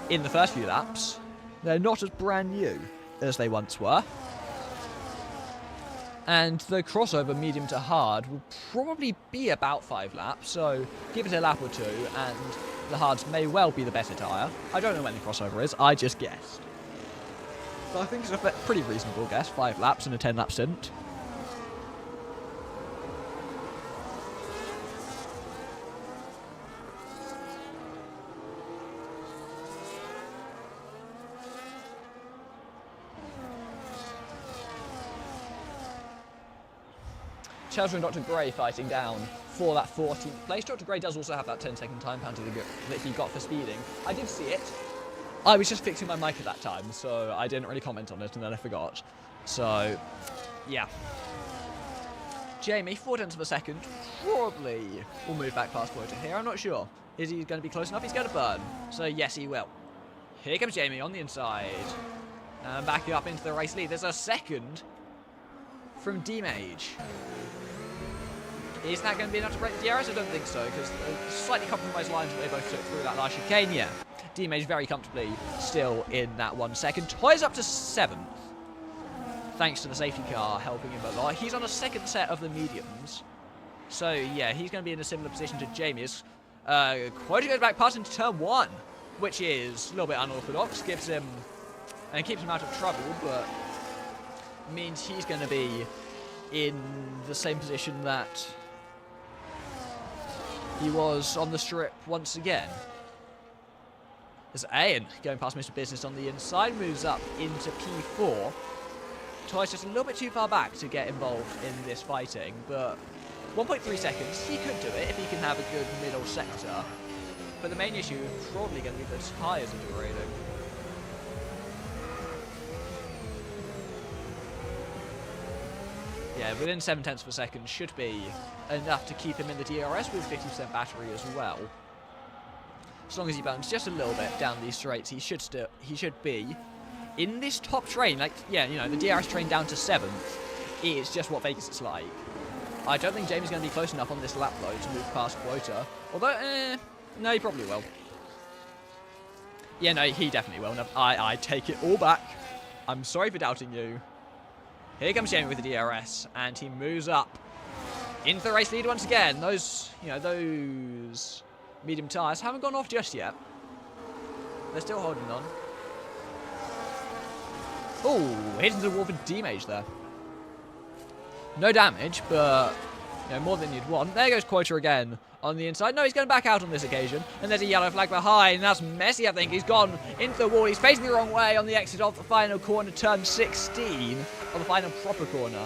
in the first few laps. They're not as brand new as they once were. And the crossover medium to hard will probably be about 5 laps, so give it a lap or 2, and the hards may well be the better tyre. I don't know when the crossover is, I just guessed. But I think it's a pretty reasonable guess, 5 laps and a 10-lap stint. Tesla and Dr. Gray fighting down for that 14th place. Dr. Gray does also have that 10-second time penalty that he got for speeding. I did see it. I was just fixing my mic at that time, so I didn't really comment on it, and then I forgot. So, yeah. Jamie, 4/10 of a second, probably will move back past Quota here. I'm not sure. Is he going to be close enough? He's going to burn. So, yes, he will. Here comes Jamie on the inside. And backing up into the race lead. There's a second from D-Mage. Is that going to be enough to break the DRS? I don't think so, because slightly compromised lines that they both took through that last chicane. Yeah, D-Mage very comfortably still in that 1 second. Toy's up to 7th, thanks to the safety car helping him a lot. He's on a second set of the mediums, so yeah, he's going to be in a similar position to Jamie's. Quota goes back past into turn 1, which is a little bit unorthodox, gives him and keeps him out of trouble, but means he's going to be in the same position that he was on the strip once again. There's Ayan going past Mr. Business on the inside, moves up into P4. Toy's just a little bit too far back to get involved in this fighting, but 1.3 seconds, he could do it if he can have a good middle sector. But the main issue is probably going to be the tyres are degrading. Yeah, within 7/10 of a second should be enough to keep him in the DRS with 50% battery as well. As long as he burns just a little bit down these straights, he should be in this top train. Like, yeah, you know, the DRS train down to 7th is just what Vegas is like. I don't think Jamie's going to be close enough on this lap though to move past Quota. Although, no, he probably will. Yeah, no, he definitely will. No, I take it all back. I'm sorry for doubting you. Here comes Jamie with the DRS, and he moves up into the race lead once again. Those, you know, those medium tyres haven't gone off just yet. They're still holding on. Oh, hit into the wall for D-Mage there. No damage, but you know, more than you'd want. There goes Quota again on the inside. No, he's going back out on this occasion. And there's a yellow flag behind. That's Messi, I think. He's gone into the wall. He's facing the wrong way on the exit of the final corner, turn 16. Or the final proper corner,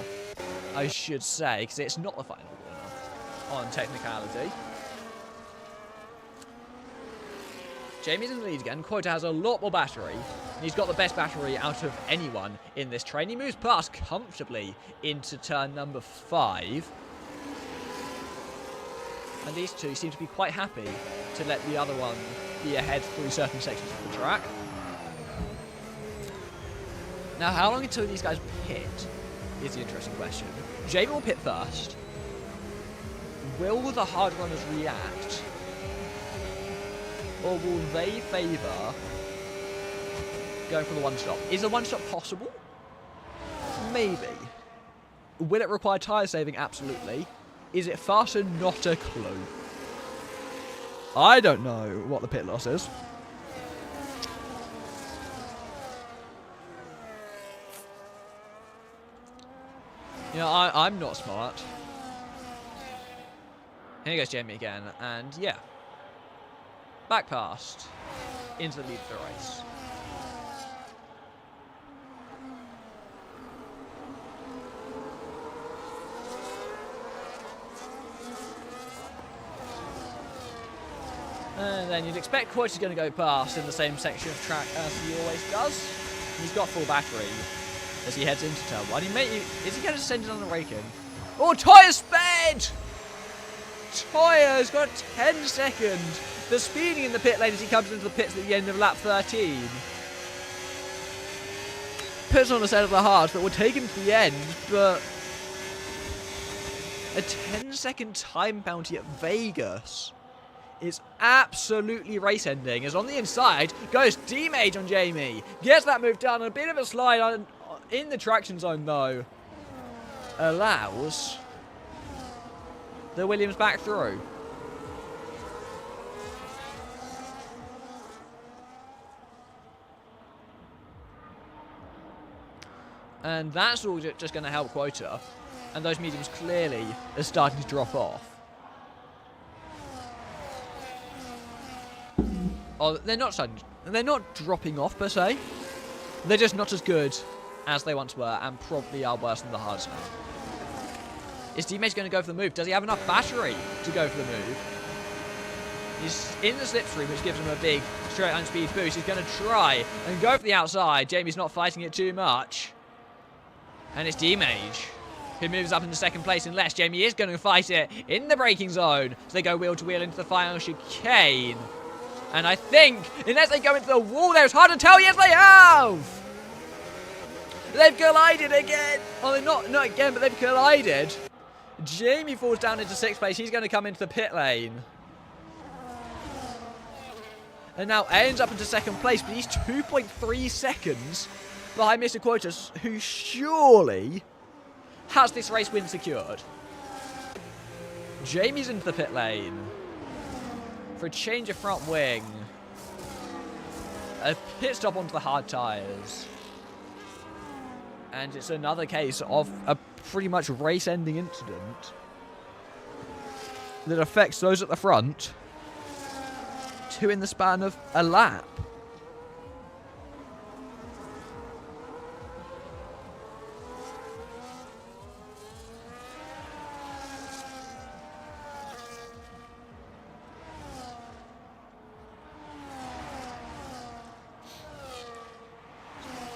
I should say, because it's not the final corner on technicality. Jamie's in the lead again. Quota has a lot more battery. And he's got the best battery out of anyone in this train. He moves past comfortably into turn number 5. And these two seem to be quite happy to let the other one be ahead through certain sections of the track. Now, how long until these guys pit is the interesting question. Jamie will pit first. Will the hard runners react? Or will they favour going for the one-stop? Is the one-stop possible? Maybe. Will it require tyre saving? Absolutely. Is it faster? Not a clue. I don't know what the pit loss is. You know, I'm not smart. Here goes Jamie again, and yeah. Back past into the lead of the race. And then you'd expect Quota's going to go past in the same section of track as he always does. He's got full battery as he heads into turn 1. Is he going to send it on the rake-in? Oh, Toya's sped! Toya's got 10 seconds. The speeding in the pit lane as he comes into the pits at the end of lap 13. Puts on a set of the hards that will take him to the end, but a 10-second time penalty at Vegas is absolutely race-ending. As on the inside goes D-Mage on Jamie. Gets that move done. A bit of a slide on, in the traction zone, though, allows the Williams back through. And that's all just going to help Quota. And those mediums clearly are starting to drop off. Oh, they're not dropping off per se. They're just not as good as they once were, and probably are worse than the hards now. His teammate's going to go for the move. Does he have enough battery to go for the move? He's in the slipstream, which gives him a big straight line speed boost. He's going to try and go for the outside. Jamie's not fighting it too much. And it's D-Mage who moves up into second place unless Jamie is going to fight it in the braking zone. So they go wheel to wheel into the final chicane. And I think, unless they go into the wall there, it's hard to tell. Yes, they have! They've collided again. Oh, not again, but they've collided. Jamie falls down into sixth place. He's going to come into the pit lane. And now ends up into second place, but he's 2.3 seconds behind Mr. Quotas, who surely has this race win secured. Jamie's into the pit lane for a change of front wing. A pit stop onto the hard tyres. And it's another case of a pretty much race-ending incident that affects those at the front. 2 in the span of a lap.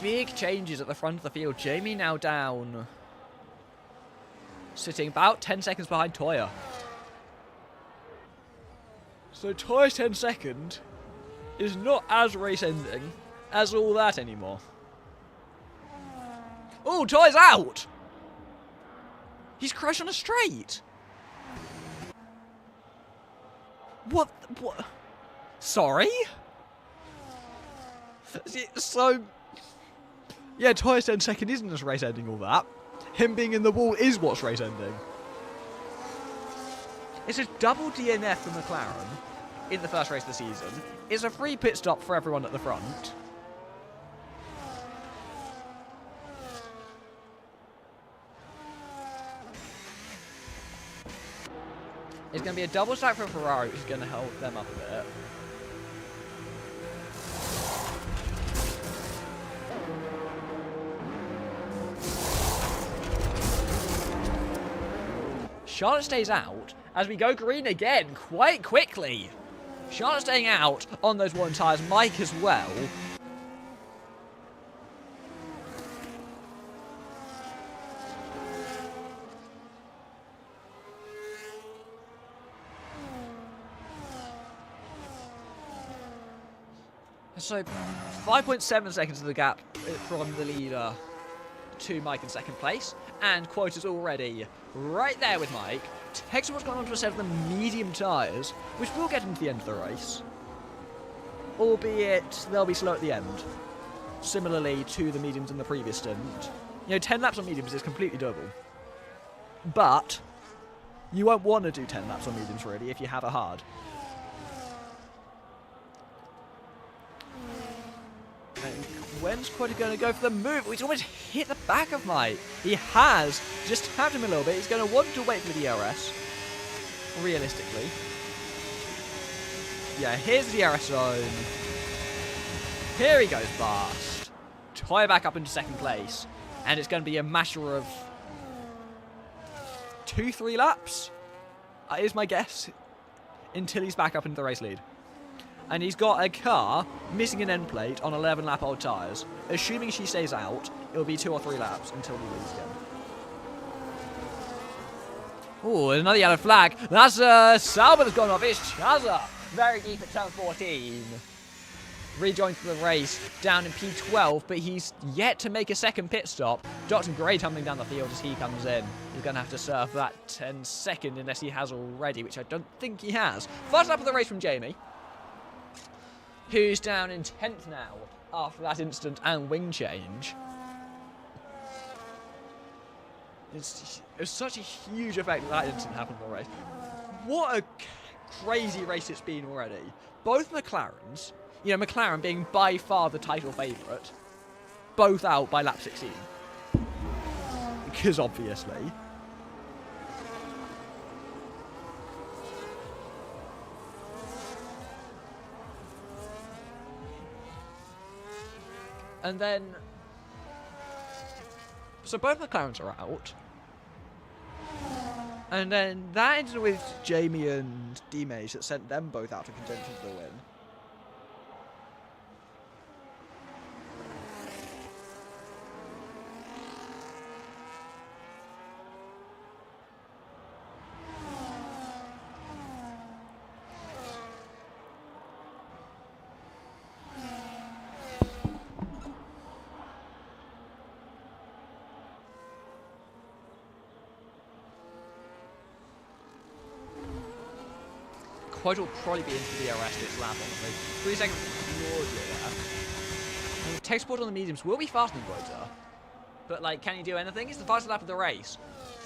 Big changes at the front of the field. Jamie now down. Sitting about 10 seconds behind Toya. So Toya's 10 second is not as race ending as all that anymore. Oh, Toya's out! He's crashed on a straight. What? Sorry? So, yeah, Toya's 10 second isn't as race ending all that. Him being in the wall is what's race ending. It's a double DNF for McLaren in the first race of the season. It's a free pit stop for everyone at the front. It's going to be a double stack for Ferrari, which is going to help them up a bit. Charlotte stays out as we go green again quite quickly. Charlotte staying out on those one tyres. Mike as well. So 5.7 seconds of the gap from the leader to Mike in second place. And Quota's already right there with Mike. Texas what's gone on to a set of the medium tyres, which will get into the end of the race. Albeit, they'll be slow at the end. Similarly to the mediums in the previous stint. You know, 10 laps on mediums is completely doable. But, you won't want to do 10 laps on mediums, really, if you have a hard. And when's Quota going to go for the move? He's almost hit the back of Mike. He has just tapped him a little bit. He's going to want to wait for the DRS. Realistically. Yeah, here's the DRS zone. Here he goes past. Toya back up into second place. And it's going to be a matter of 2-3 laps. Is my guess. Until he's back up into the race lead. And he's got a car missing an end plate on 11 lap old tyres. Assuming she stays out, it'll be 2 or 3 laps until he leaves again. Oh, another yellow flag. That's Sauber that's gone off. It's Chaza. Very deep at turn 14. Rejoins the race down in P12, but he's yet to make a second pit stop. Dr. Gray tumbling down the field as he comes in. He's going to have to surf that 10 second unless he has already, which I don't think he has. First lap of the race from Jamie, who's down in 10th now after that instant and wing change. It's such a huge effect that instant happened in the race. What a crazy race it's been already. Both McLarens, you know, McLaren being by far the title favourite, both out by lap 16. Because obviously. And then, so both McLarens are out. And then that ended with Jamie and D-Mage that sent them both out of contention for the win. Quota will probably be into the DRS to its lap, honestly. 3 seconds Claudia. And tech support on the mediums will be faster than Quota. But, like, can he do anything? It's the fastest lap of the race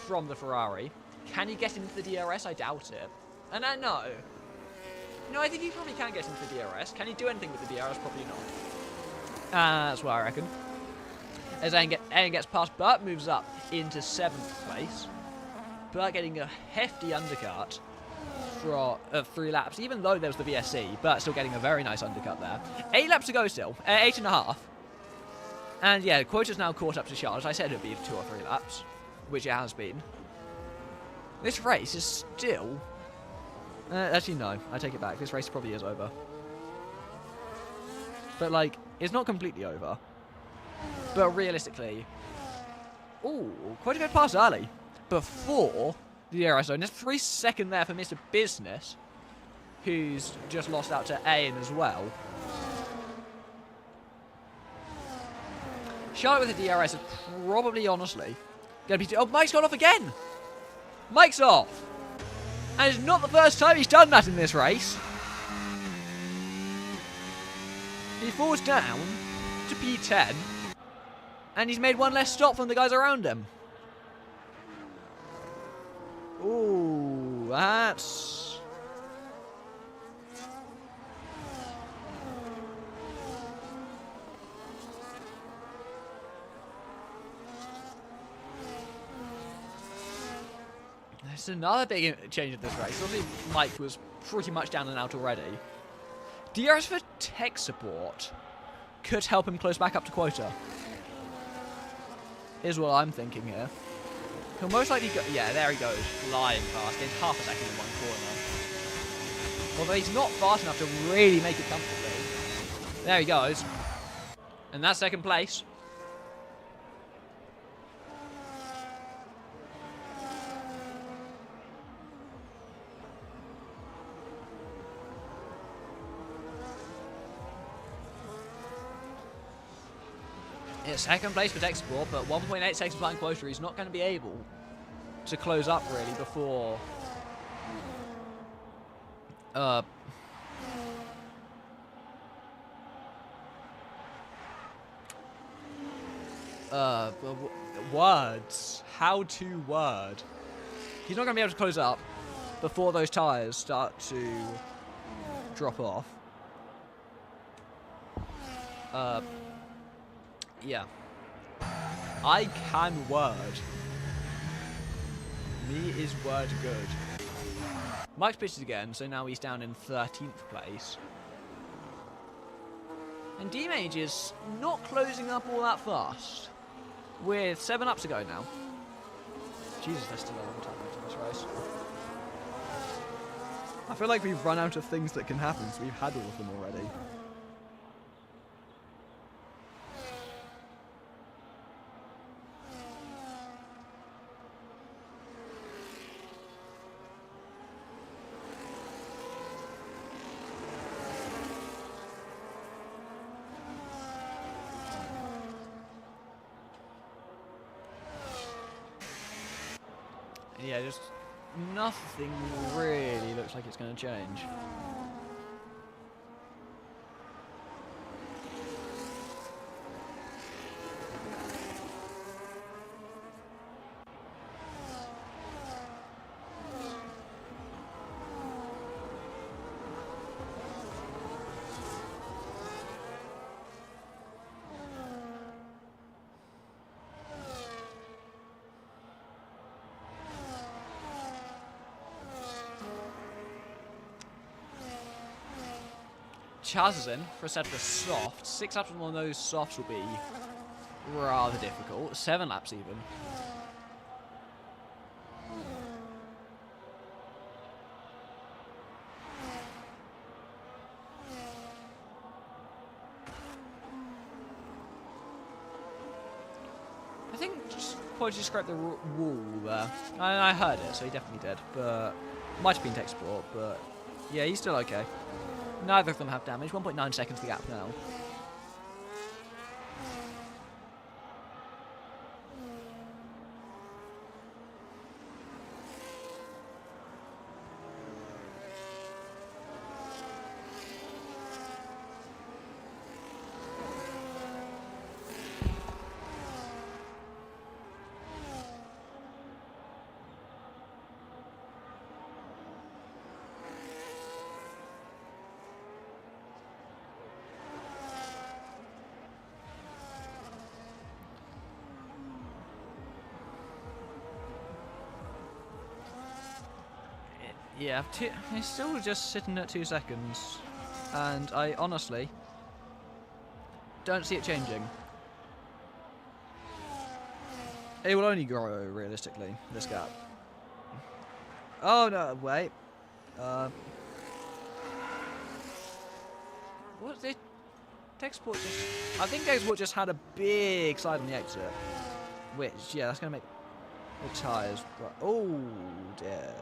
from the Ferrari. Can he get into the DRS? I doubt it. And no. No, I think he probably can get into the DRS. Can he do anything with the DRS? Probably not. That's what I reckon. As Ayan gets past, Burt moves up into 7th place. Burt getting a hefty undercut for 3 laps, even though there was the VSC, but still getting a very nice undercut there. 8 laps to go still, 8.5. And yeah, Quota's now caught up to Charles. I said it would be 2 or 3 laps, which it has been. This race is still... actually, no, I take it back. This race probably is over. But, like, it's not completely over. But realistically... Ooh, Quota got past early. Before the DRS zone. There's 3 seconds there for Mr. Business, who's just lost out to Ayan as well. Charlotte with the DRS is probably, honestly, going to be... Oh, Mike's gone off again! Mike's off! And it's not the first time he's done that in this race. He falls down to P10, and he's made 1 less stop from the guys around him. Ooh, that's... There's another big change of this race. Obviously, Mike was pretty much down and out already. DRS for tech support could help him close back up to Quota. Is what I'm thinking here. He'll most likely go... Yeah, there he goes. Flying fast. In half a second in 1 corner. Although he's not fast enough to really make it comfortably. There he goes. And that's 2nd place. It's 2nd place for tech support, but 1.8 seconds behind Quota. He's not going to be able to close up really before words. How to word. He's not going to be able to close up before those tyres start to drop off. Yeah. I can word. Me is word good. Mike's pitched again, so now he's down in 13th place. And D-Mage is not closing up all that fast. With 7 laps to go now. Jesus, there's still a long time left in this race. I feel like we've run out of things that can happen, so we've had all of them already. Yeah, just nothing really looks like it's going to change. Chaz is in for a set of the soft. 6 laps on one of those softs will be rather difficult. 7 laps even. Quota just scraped the wall there. I heard it, so he definitely did. But might have been tech support, but yeah, he's still okay. Neither of them have damage. 1.9 seconds the gap now. Yeah, he's still just sitting at 2 seconds, and I honestly don't see it changing. It will only grow, realistically, this gap. Oh no, wait. What did Texport just... I think Texport just had a big slide on the exit. Which, yeah, that's going to make the tyres... Oh dear.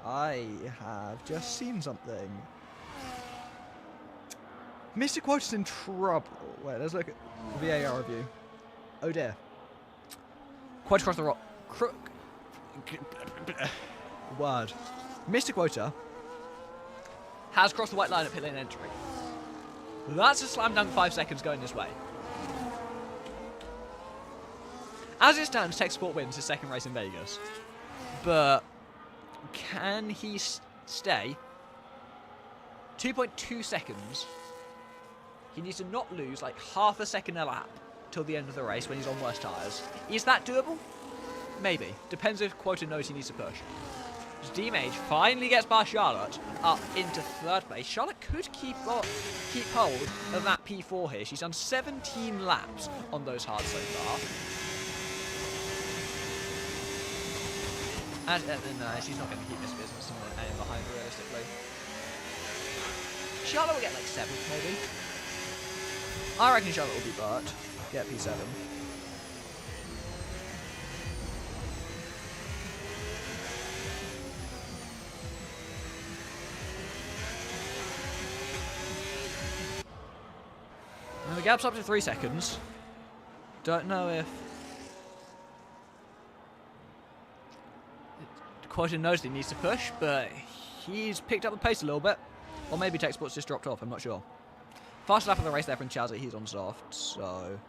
I have just seen something. Mr. Quota's in trouble. Wait, let's look at the VAR review. Oh dear. Quota across the rock. Word. Mr. Quota has crossed the white line at pit lane entry. That's a slam dunk 5 seconds going this way. As it stands, Tech Sport wins his second race in Vegas. But can he stay? 2.2 seconds. He needs to not lose like half a second a lap till the end of the race when he's on worse tyres. Is that doable? Maybe. Depends if Quota knows he needs to push. D-Mage finally gets past Charlotte up into third place. Charlotte could keep hold of that P4 here. She's done 17 laps on those hards so far. And no, she's not going to keep this business and behind realistically. Charlotte will get like 7th maybe. I reckon Charlotte will be Bart. Get P7. And the gap's up to 3 seconds. Don't know if Quota knows that he needs to push, but he's picked up the pace a little bit. Or maybe Tech Sport's just dropped off, I'm not sure. Fast lap of the race there from Chazzy, he's on soft, so...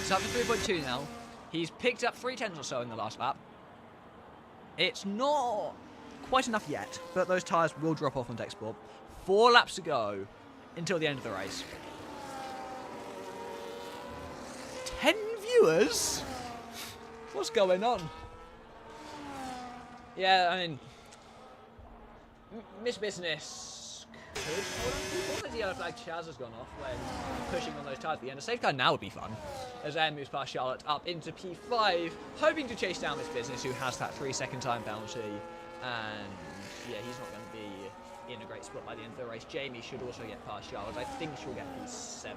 It's up to 3.2 now. He's picked up 3/10 or so in the last lap. It's not quite enough yet, but those tyres will drop off on Tech Sport. 4 laps to go until the end of the race. 10 viewers? What's going on? Yeah, I mean, Miss Business could hold on people as the yellow flag Chaz has gone off when pushing on those tyres at the end. A safe car now would be fun. As Air moves past Charlotte up into P5, hoping to chase down Miss Business, who has that 3-second time penalty. And yeah, he's not going to be in a great spot by the end of the race. Jamie should also get past Charlotte. I think she'll get P7.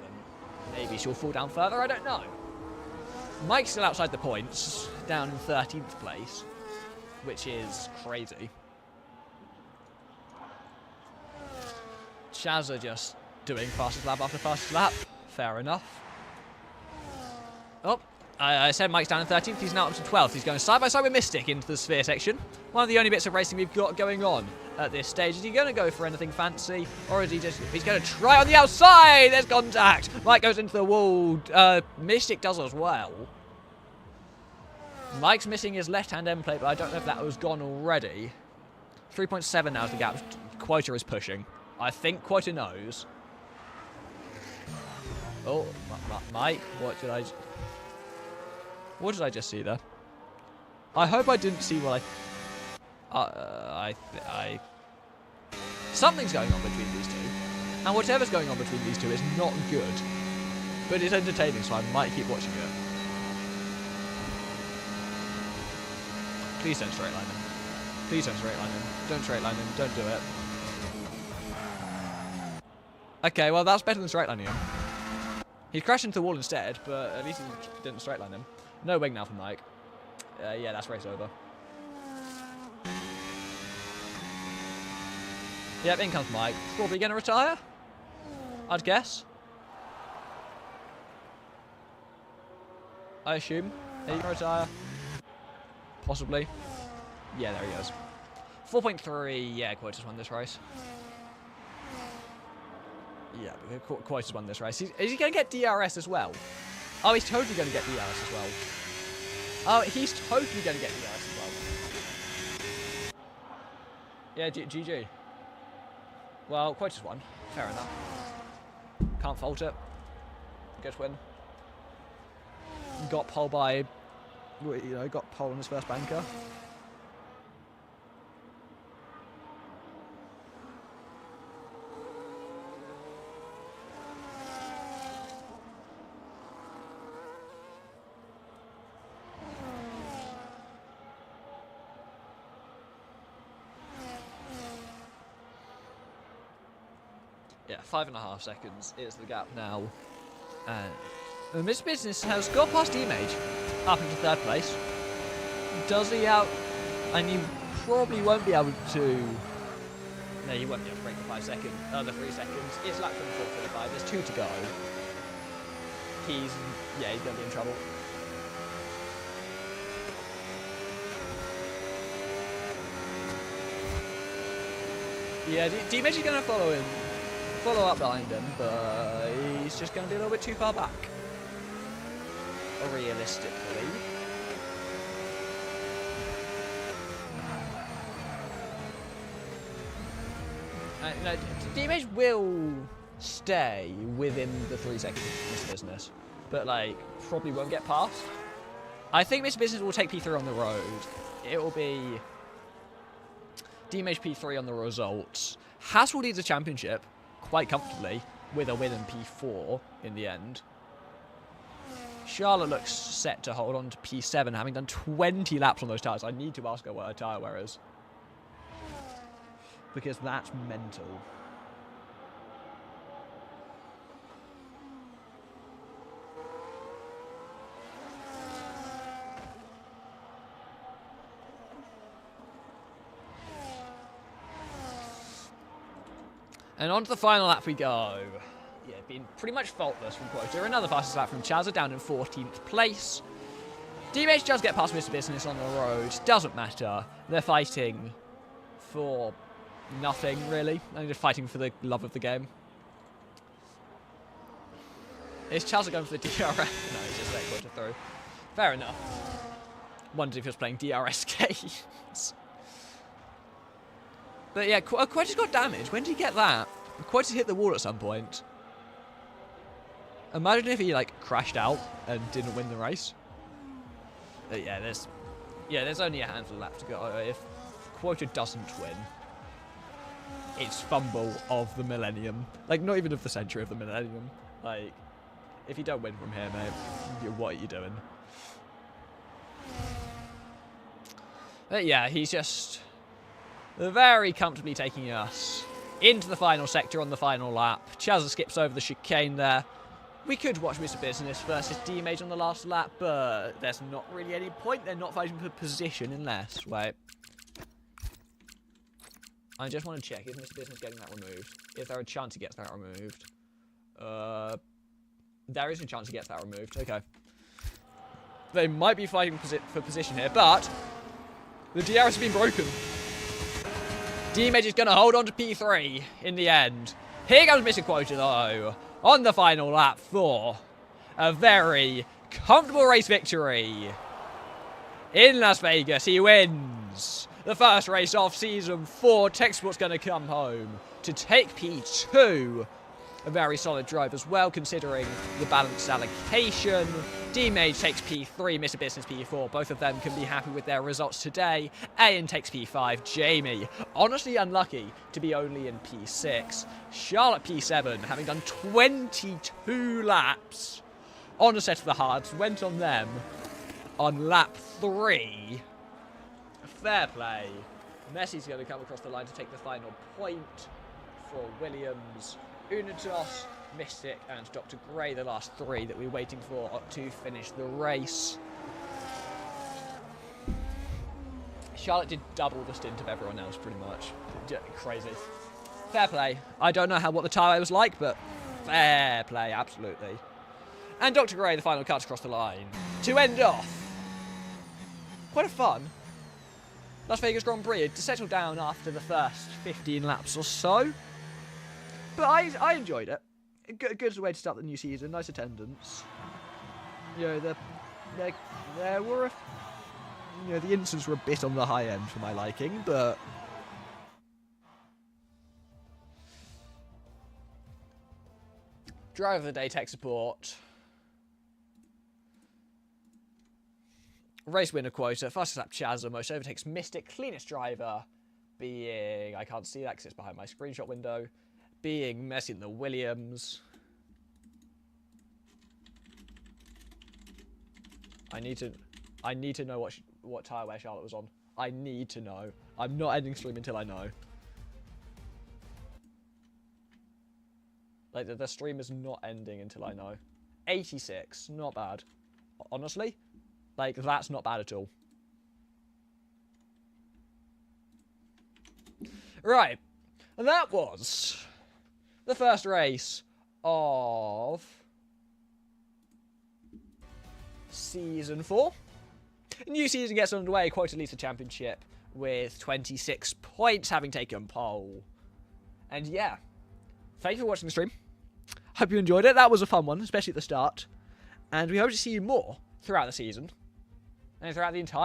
Maybe she'll fall down further, I don't know. Mike's still outside the points, down in 13th place, which is crazy. Chaz are just doing fastest lap after fastest lap. Fair enough. Oh, I said Mike's down in 13th. He's now up to 12th. He's going side by side with Mystic into the sphere section. One of the only bits of racing we've got going on at this stage. Is he going to go for anything fancy? Or is he just... He's going to try on the outside! There's contact! Mike goes into the wall. Mystic does as well. Mike's missing his left-hand end plate, but I don't know if that was gone already. 3.7 now is the gap. Quota is pushing. I think Quota knows. Oh, Mike, what did I just see there? I hope I didn't see what I Something's going on between these two. And whatever's going on between these two is not good. But it's entertaining, so I might keep watching it. Please don't straight line him. Please don't straight line him. Don't straight line him. Don't do it. Okay, well that's better than straight lining him. He's crashed into the wall instead, but at least he didn't straight line him. No wing now from Mike. Yeah, that's race over. Yep, in comes Mike. Probably going to retire, I'd guess. I assume. Are you going to retire? Possibly. Yeah, there he goes. 4.3. Yeah, Quota's won this race. Yeah, Quota's won this race. Is he going to get DRS as well? Oh, he's totally going to get DRS as well. Oh, he's totally going to get DRS as well. Yeah, GG. Well, Quota's won. Fair enough. Can't fault it. Good win. Got pole by, got pole on his first banker. Yeah, 5.5 seconds is the gap now. And Mr. Business has got past Image up into third place. Does he out? And you probably won't be able to. No, you won't be able to break the 5 seconds. The 3 seconds. It's lap 24.45. There's 2 to go. He's going to be in trouble. Yeah, D-Image is going to follow up behind him, but he's just going to be a little bit too far back. Realistically. No, D-Image will stay within the 3 seconds of Mr. Business, but probably won't get past. I think Mr. Business will take P3 on the road. It will be D-Image P3 on the results. Haas will lead the championship quite comfortably with a win in P4 in the end. Charlotte looks set to hold on to P7, having done 20 laps on those tyres. I need to ask her what her tyre wear is, because that's mental. And on to the final lap we go. Yeah, been pretty much faultless from Quota. Another fastest lap from Chazza, down in 14th place. D-Image does get past Mr. Business on the road. Doesn't matter. They're fighting for nothing, really. They're just fighting for the love of the game. Is Chazza going for the DRS? No, he's just letting Quota through. Fair enough. Wondered if he was playing DRS games. But yeah, Quota's got damage. When did he get that? Quota's hit the wall at some point. Imagine if he crashed out and didn't win the race. Yeah, there's only a handful of laps to go. If Quota doesn't win, it's fumble of the millennium. Not even of the century, of the millennium. If you don't win from here, mate, what are you doing? But yeah, he's just very comfortably taking us into the final sector on the final lap. Chazza skips over the chicane there. We could watch Mr. Business versus D-Image on the last lap, but there's not really any point. They're not fighting for position unless... Wait. I just want to check, is Mr. Business getting that removed? Is there a chance he gets that removed? There is a chance he gets that removed. Okay. They might be fighting for position here, but the DRS has been broken. D-Image is going to hold on to P3 in the end. Here comes Mr. Quota, though, on the final lap for a very comfortable race victory. In Las Vegas, he wins the first race of Season 4. TechSport's going to come home to take P2. A very solid drive as well, considering the balanced allocation. D-Mage takes P3, Mr. Business P4. Both of them can be happy with their results today. Ayan takes P5. Jamie, honestly unlucky to be only in P6. Charlotte P7, having done 22 laps on a set of the hards, went on them on lap 3. Fair play. Messi's going to come across the line to take the final point for Williams. Unitos, Mystic, and Dr. Gray, the last 3 that we're waiting for to finish the race. Charlotte did double the stint of everyone else, pretty much. Crazy. Fair play. I don't know what the tyre was like, but fair play, absolutely. And Dr. Gray, the final cut across the line to end off. Quite a fun Las Vegas Grand Prix to settle down after the first 15 laps or so. But I enjoyed it. Good way to start the new season. Nice attendance. You know, there were the incidents were a bit on the high end for my liking, but driver of the day tech support. Race winner quota. Fastest lap Chazza. Most overtakes Mystic. Cleanest driver being, I can't see that because it's behind my screenshot window, being Messi in the Williams. I need to know what tyre wear Charlotte was on. I need to know. I'm not ending stream until I know. Like, the stream is not ending until I know. 86, not bad. Honestly, like, that's not bad at all. Right, and that was the first race of Season 4. New season gets underway. Quota leads the championship with 26 points, having taken pole. And yeah, thank you for watching the stream. Hope you enjoyed it. That was a fun one, especially at the start. And we hope to see you more throughout the season and throughout the entire